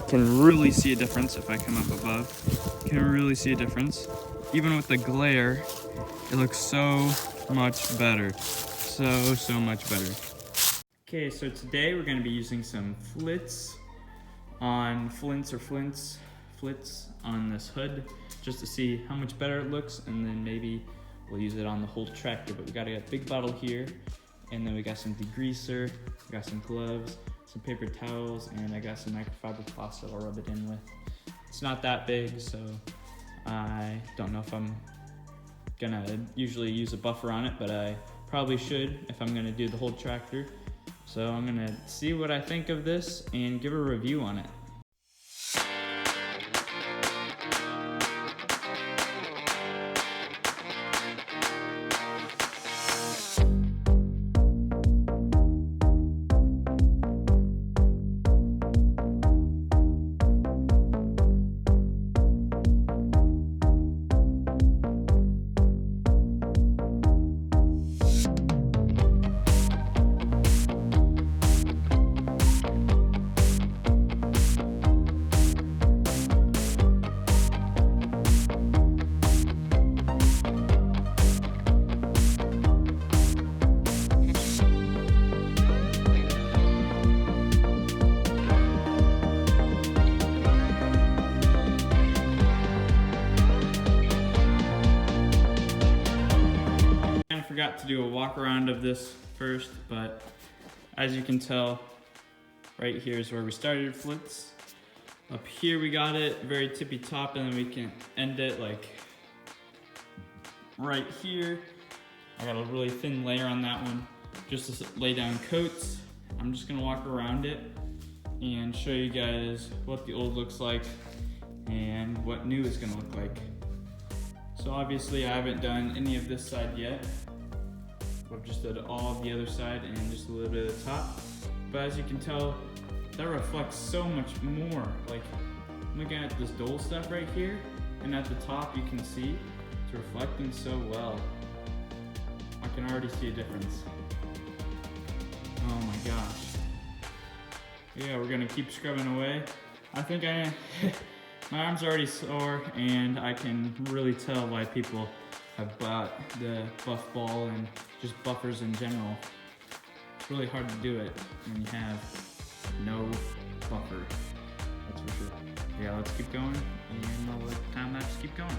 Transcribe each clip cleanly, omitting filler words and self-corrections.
can really see a difference. If I come up above, you can really see a difference. Even with the glare, it looks so much better. So much better. Okay, so today we're gonna be using some Flitz on Flitz on this hood, just to see how much better it looks, and then maybe we'll use it on the whole tractor. But we got a big bottle here, and then we got some degreaser, we got some gloves, some paper towels, and I got some microfiber cloths that I'll rub it in with. It's not that big, so I don't know if I'm gonna usually use a buffer on it, but I probably should if I'm gonna do the whole tractor. So I'm gonna see what I think of this and give a review on it. Forgot to do a walk around of this first, but as you can tell, right here is where we started Flitz. Up here we got it very tippy top, and then we can end it like right here. I got a really thin layer on that one just to lay down coats. I'm just gonna walk around it and show you guys what the old looks like and what new is gonna look like. So obviously I haven't done any of this side yet. I've just did all of the other side and just a little bit of the top. But as you can tell, that reflects so much more. Like, looking at this dull stuff right here, and at the top you can see it's reflecting so well. I can already see a difference. Oh my gosh. Yeah, we're gonna keep scrubbing away. I think my arm's already sore, and I can really tell why people have bought the buff ball and just buffers in general. It's really hard to do it when you have no buffer, that's for sure. Yeah, let's keep going, and I'll let time lapse keep going.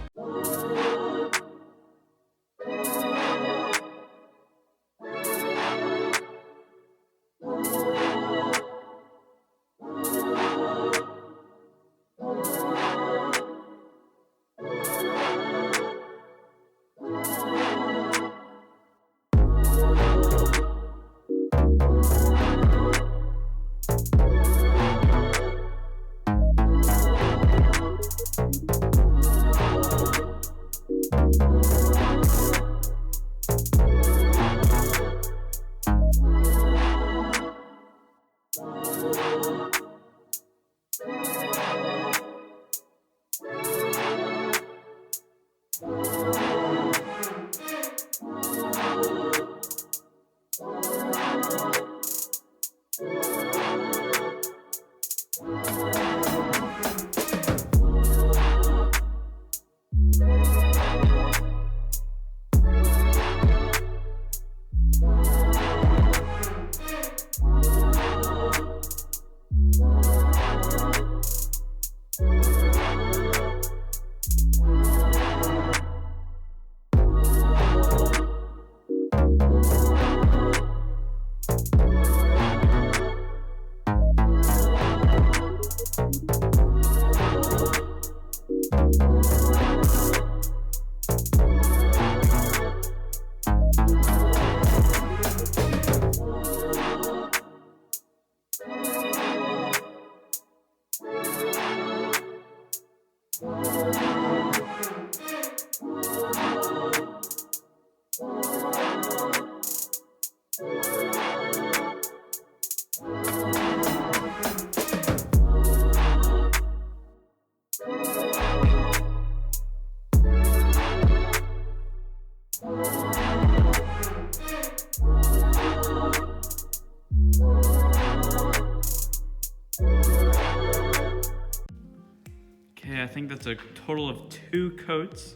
Okay, I think that's a total of 2 coats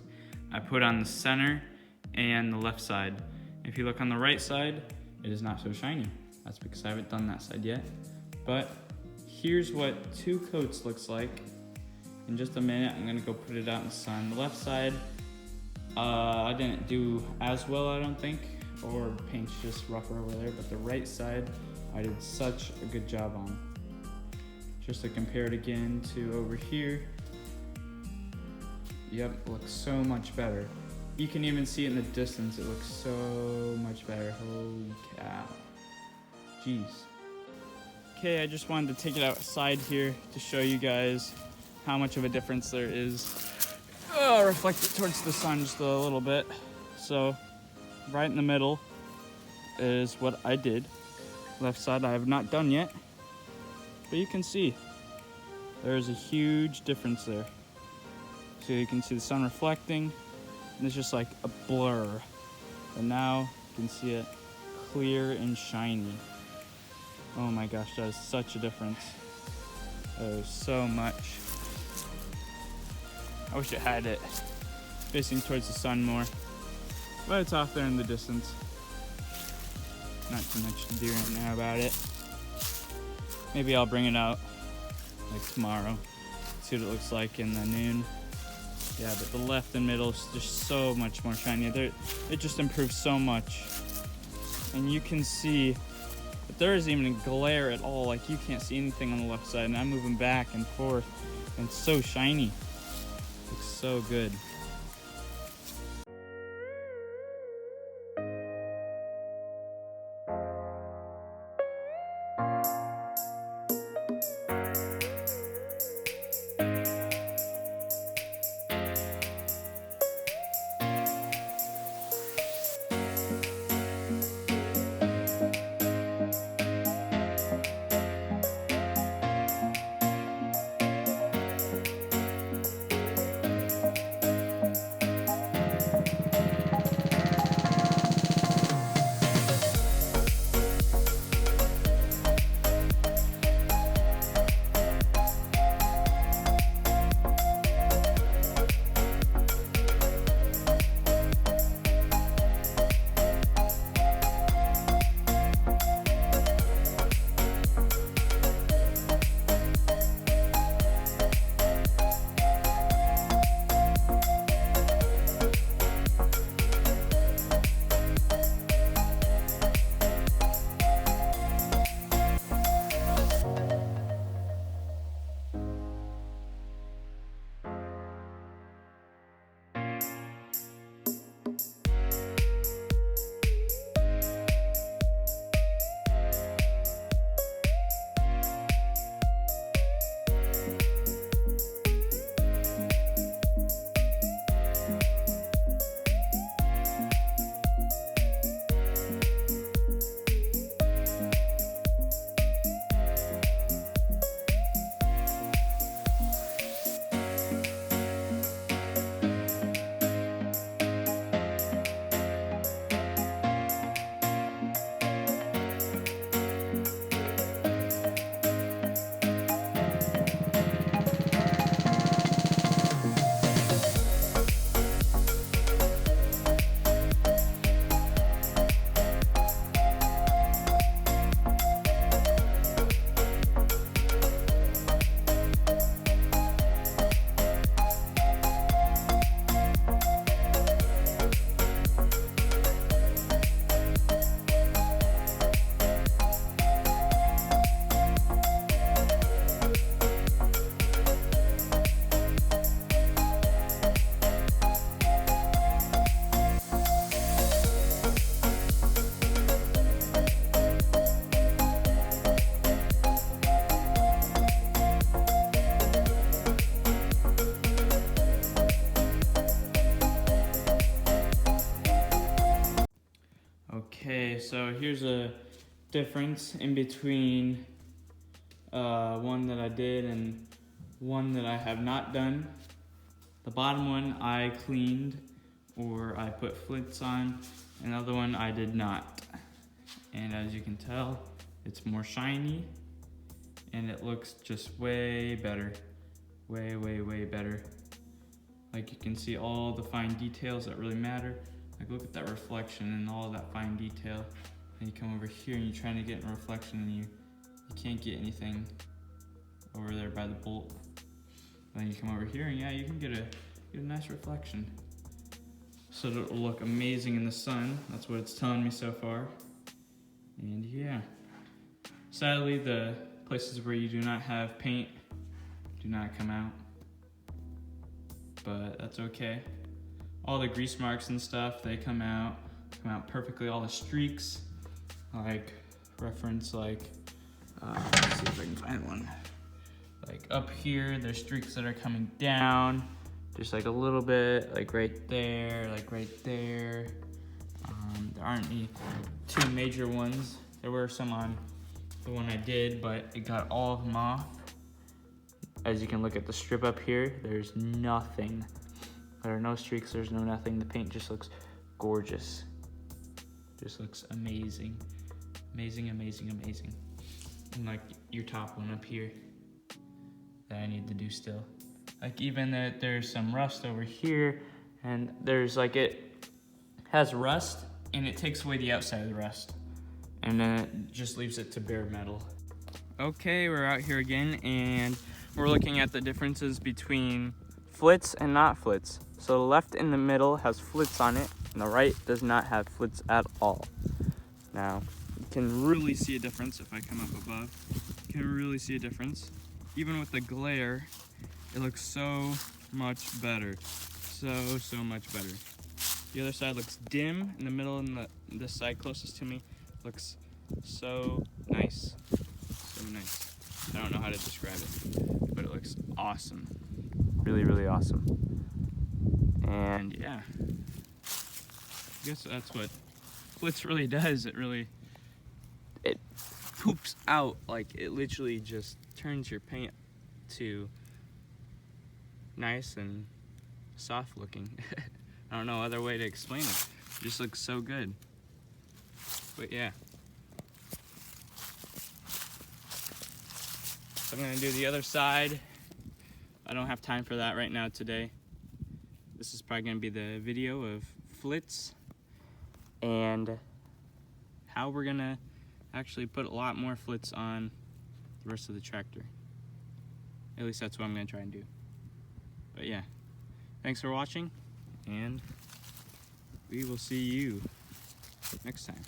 I put on the center and the left side. If you look on the right side, it is not so shiny. That's because I haven't done that side yet. But here's what 2 coats looks like. In just a minute, I'm gonna go put it out in the sun. The left side, I didn't do as well, I don't think, or paint's just rougher over there, but the right side, I did such a good job on. Just to compare it again to over here. Yep, looks so much better. You can even see it in the distance, it looks so much better. Holy cow. Jeez. Okay, I just wanted to take it outside here to show you guys how much of a difference there is. Reflect it towards the sun just a little bit. So, right in the middle is what I did. Left side I have not done yet, but you can see there's a huge difference there. So you can see the sun reflecting, and it's just like a blur. And now you can see it clear and shiny. Oh my gosh, that is such a difference. There's so much. I wish it had it facing towards the sun more, but it's off there in the distance. Not too much to do right now about it. Maybe I'll bring it out like tomorrow, see what it looks like in the noon. Yeah, but the left and middle is just so much more shiny. It just improves so much. And you can see that there isn't even a glare at all. Like, you can't see anything on the left side, and I'm moving back and forth, and it's so shiny. Looks so good. Okay, so here's a difference in between one that I did and one that I have not done. The bottom one I cleaned, or I put Flitz on. Another one I did not. And as you can tell, it's more shiny and it looks just way better. way, way, way better. Like you can see all the fine details that really matter. Like look at that reflection and all that fine detail. And you come over here and you're trying to get a reflection and you can't get anything over there by the bolt. Then you come over here and yeah, you can get a nice reflection. So it'll look amazing in the sun. That's what it's telling me so far. And yeah, sadly the places where you do not have paint do not come out, but that's okay. All the grease marks and stuff, they come out perfectly. All the streaks, like reference, like let's see if I can find one. Like up here, there's streaks that are coming down, just like a little bit, like right there, like right there. There aren't any two major ones. There were some on the one I did, but it got all of them off. As you can look at the strip up here, there's nothing. There are no streaks, there's no nothing. The paint just looks gorgeous. Just looks amazing. Amazing, amazing, amazing. And like your top one up here that I need to do still. Like even that there's some rust over here, and there's like it has rust and it takes away the outside of the rust. And then it just leaves it to bare metal. Okay, we're out here again and we're looking at the differences between Flitz and not Flitz. So the left in the middle has Flitz on it and the right does not have Flitz at all. Now, you can really see a difference if I come up above. You can really see a difference. Even with the glare, it looks so much better. So much better. The other side looks dim in the middle, and this side closest to me looks so nice. So nice. I don't know how to describe it, but it looks awesome. Really, really awesome. And yeah, I guess that's what Flitz really does. It poops out, like it literally just turns your paint to nice and soft looking. I don't know other way to explain it. It just looks so good. But yeah. So I'm gonna do the other side. I don't have time for that right now today. This is probably gonna be the video of Flitz and how we're gonna actually put a lot more Flitz on the rest of the tractor. At least that's what I'm gonna try and do. But yeah, thanks for watching, and we will see you next time.